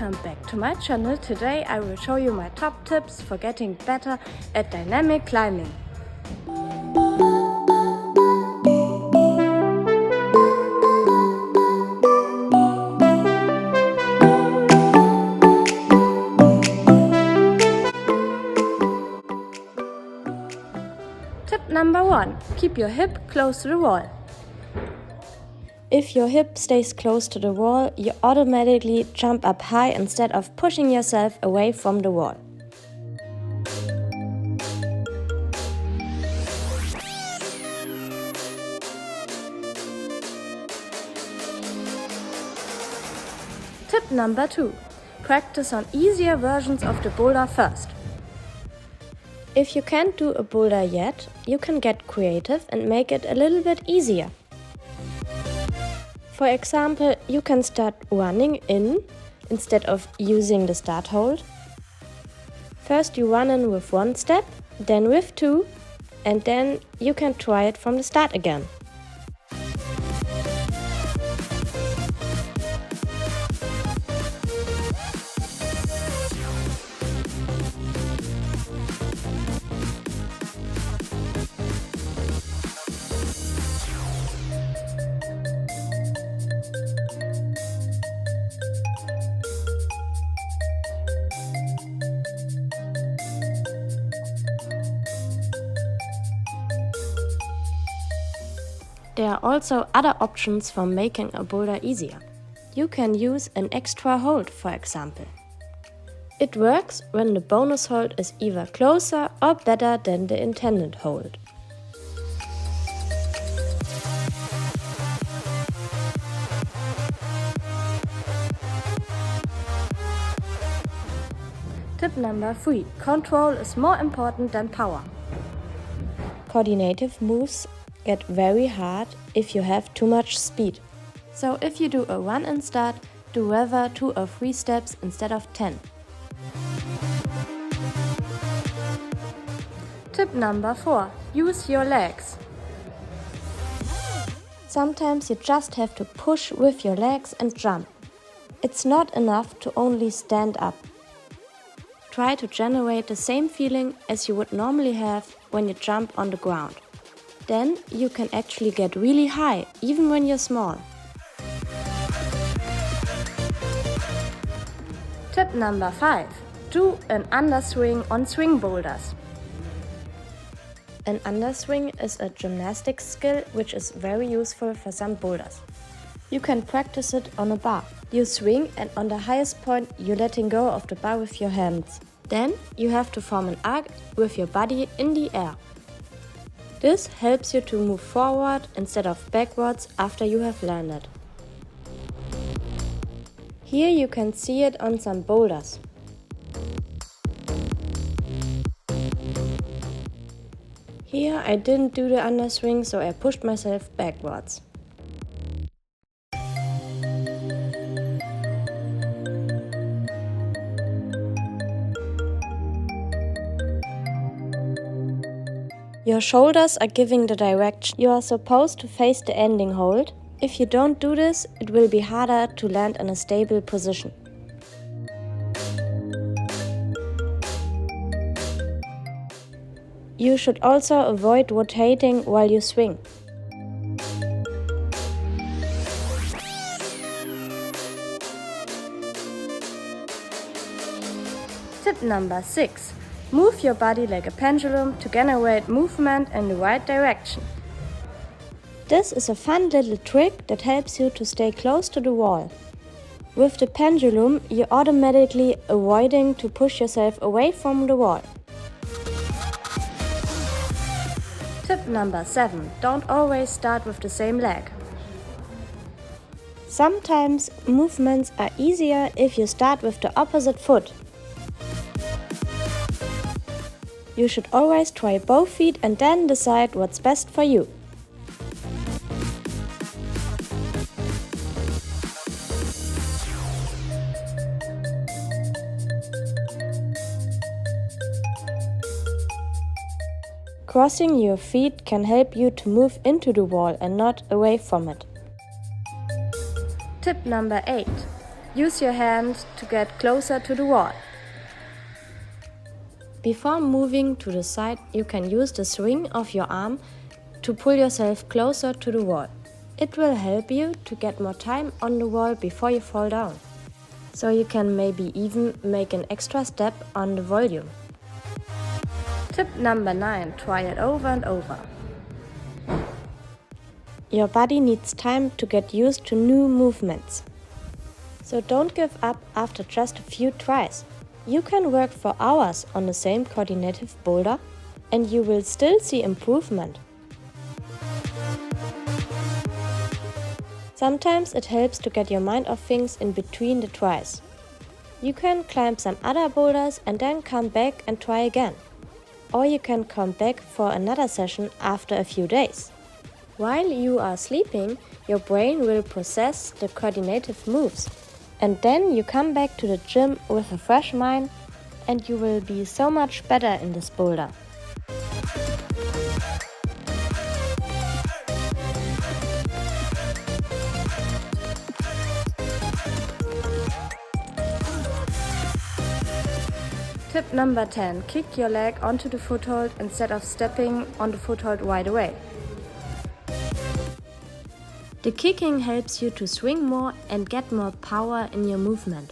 welcome back to my channel. Today I will show you my top tips for getting better at dynamic climbing. Tip number 1. Keep your hip close to the wall. If your hip stays close to the wall, you automatically jump up high instead of pushing yourself away from the wall. Tip number 2. Practice on easier versions of the boulder first. If you can't do a boulder yet, you can get creative and make it a little bit easier. For example, you can start running in instead of using the start hold. First you run in with 1 step, then with 2, and then you can try it from the start again. There are also other options for making a boulder easier. You can use an extra hold, for example. It works when the bonus hold is either closer or better than the intended hold. Tip number 3. Control is more important than power. Coordinative moves get very hard if you have too much speed. So if you do a run and start, do rather 2 or 3 steps instead of 10. Tip number 4. Use your legs. Sometimes you just have to push with your legs and jump. It's not enough to only stand up. Try to generate the same feeling as you would normally have when you jump on the ground. Then you can actually get really high, even when you're small. Tip number 5. Do an underswing on swing boulders. An underswing is a gymnastics skill which is very useful for some boulders. You can practice it on a bar. You swing and on the highest point you're letting go of the bar with your hands. Then you have to form an arc with your body in the air. This helps you to move forward instead of backwards after you have landed. Here you can see it on some boulders. Here I didn't do the underswing, so I pushed myself backwards. Your shoulders are giving the direction. You are supposed to face the ending hold. If you don't do this, it will be harder to land in a stable position. You should also avoid rotating while you swing. Tip number 6. Move your body like a pendulum to generate movement in the right direction. This is a fun little trick that helps you to stay close to the wall. With the pendulum, you're automatically avoiding to push yourself away from the wall. Tip number 7. Don't always start with the same leg. Sometimes movements are easier if you start with the opposite foot. You should always try both feet and then decide what's best for you. Crossing your feet can help you to move into the wall and not away from it. Tip number 8. Use your hand to get closer to the wall. Before moving to the side, you can use the swing of your arm to pull yourself closer to the wall. It will help you to get more time on the wall before you fall down. So you can maybe even make an extra step on the volume. Tip number 9, try it over and over. Your body needs time to get used to new movements. So don't give up after just a few tries. You can work for hours on the same coordinative boulder and you will still see improvement. Sometimes it helps to get your mind off things in between the tries. You can climb some other boulders and then come back and try again. Or you can come back for another session after a few days. While you are sleeping, your brain will process the coordinative moves. And then you come back to the gym with a fresh mind and you will be so much better in this boulder. Tip number 10. Kick your leg onto the foothold instead of stepping on the foothold right away. The kicking helps you to swing more and get more power in your movement.